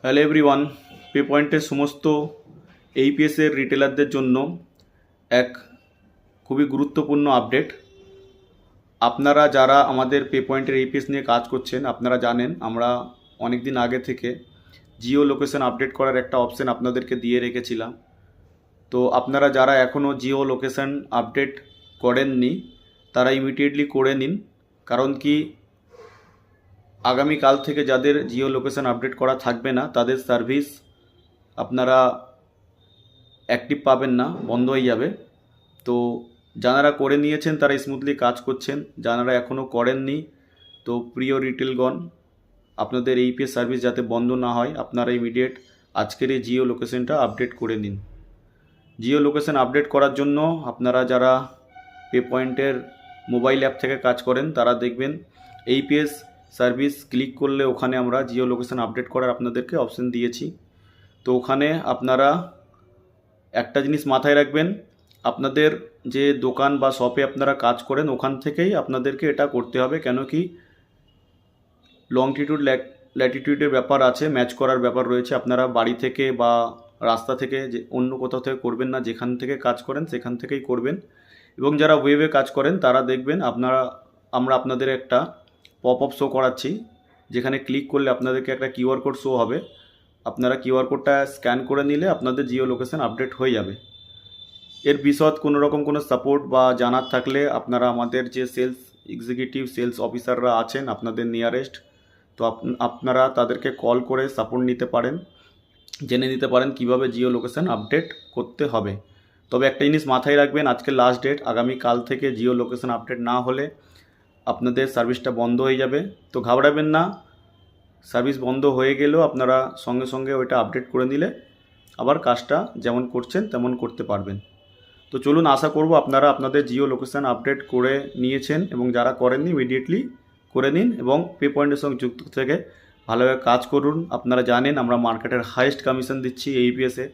Hello everyone, pay পয়েন্টের সমস্ত এইপিএসের রিটেলারদের জন্য এক খুবই গুরুত্বপূর্ণ আপডেট। আপনারা যারা আমাদের পে পয়েন্টের এইপিএস নিয়ে কাজ করছেন, আপনারা জানেন আমরা অনেক দিন আগে থেকে জিও লোকেশন আপডেট করার একটা অপশন আপনাদেরকে দিয়ে রেখেছিলাম। তো আপনারা যারা এখনও জিও লোকেশন আপডেট করেননি তারা ইমিডিয়েটলি করে নিন। কারণ কি, আগামীকাল থেকে যাদের জিও লোকেশন আপডেট করা থাকবে না তাদের সার্ভিস আপনারা অ্যাক্টিভ পাবেন না, বন্ধ হয়ে যাবে। তো যারা করে নিয়েছেন তারা স্মুথলি কাজ করছেন, যারা এখনও করেননি তো প্রিয় রিটেলগণ, আপনাদের এইপিএস সার্ভিস যাতে বন্ধ না হয় আপনারা ইমিডিয়েট আজকের এই জিও লোকেশনটা আপডেট করে নিন। জিও লোকেশন আপডেট করার জন্য আপনারা যারা পে পয়েন্টের মোবাইল অ্যাপ থেকে কাজ করেন তারা দেখবেন এইপিএস সার্ভিস ক্লিক করলে ওখানে আমরা জিও লোকেশন আপডেট করার আপনাদেরকে অপশন দিয়েছি। তো ওখানে আপনারা একটা জিনিস মাথায় রাখবেন, আপনাদের যে দোকান বা শপে আপনারা কাজ করেন ওখান থেকেই আপনাদেরকে এটা করতে হবে। কেন কি, লংটিটিউড ল্যাটিটিউডের ব্যাপার আছে, ম্যাচ করার ব্যাপার রয়েছে। আপনারা বাড়ি থেকে বা রাস্তা থেকে যে অন্য কোথাও থেকে করবেন না, যেখান থেকে কাজ করেন সেখান থেকেই করবেন। এবং যারা ওয়েবে কাজ করেন তারা দেখবেন আমরা আপনাদের একটা পপ আপ শো করাচ্ছি, যেখানে ক্লিক করলে আপনাদেরকে একটা কিউআর কোড শো হবে। আপনারা কিউআর কোডটা স্ক্যান করে নিলে আপনাদের জিও লোকেশন আপডেট হয়ে যাবে। এর বিশদ কোনো রকম কোনো সাপোর্ট বা জানার থাকলে আপনারা আমাদের যে সেলস এক্সিকিউটিভ সেলস অফিসাররা আছেন আপনাদের নিয়ারেস্ট, তো আপনারা তাদেরকে কল করে সাপোর্ট নিতে পারেন, জেনে নিতে পারেন কিভাবে জিও লোকেশন আপডেট করতে হবে। তবে একটা জিনিস মাথায় রাখবেন, আজকে লাস্ট ডেট, আগামীকাল থেকে জিও লোকেশন আপডেট না হলে আপনাদের সার্ভিসটা বন্ধ হয়ে যাবে। তো ঘাবড়াবেন না, সার্ভিস বন্ধ হয়ে গেলেও আপনারা সঙ্গে সঙ্গে ওইটা আপডেট করে নিলে আবার কাজটা যেমন করছেন তেমন করতে পারবেন। তো চলুন, আশা করব আপনারা আপনাদের জিও লোকেশন আপডেট করে নিয়েছেন এবং যারা করেননি ইমিডিয়েটলি করে নিন এবং পে পয়েন্টের সঙ্গে যুক্ত থেকে ভালোভাবে কাজ করুন। আপনারা জানেন আমরা মার্কেটের হাইয়েস্ট কমিশন দিচ্ছি এইপিএসে।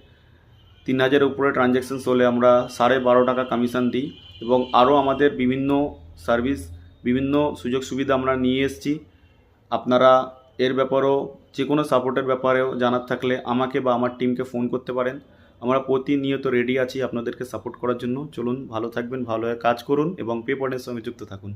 3000-এর উপরে ট্রানজ্যাকশানস হলে আমরা 12.5 টাকা কমিশন দিই এবং আরও আমাদের বিভিন্ন সার্ভিস, বিভিন্ন সুযোগ সুবিধা আমরা নিয়ে এসেছি। আপনারা এর ব্যাপারেও যে কোনো সাপোর্টের ব্যাপারেও জানার থাকলে আমাকে বা আমার টিমকে ফোন করতে পারেন। আমরা প্রতিনিয়ত রেডি আছি আপনাদেরকে সাপোর্ট করার জন্য। চলুন, ভালো থাকবেন, ভালোভাবে কাজ করুন এবং পে পয়েন্টের সঙ্গে যুক্ত থাকুন।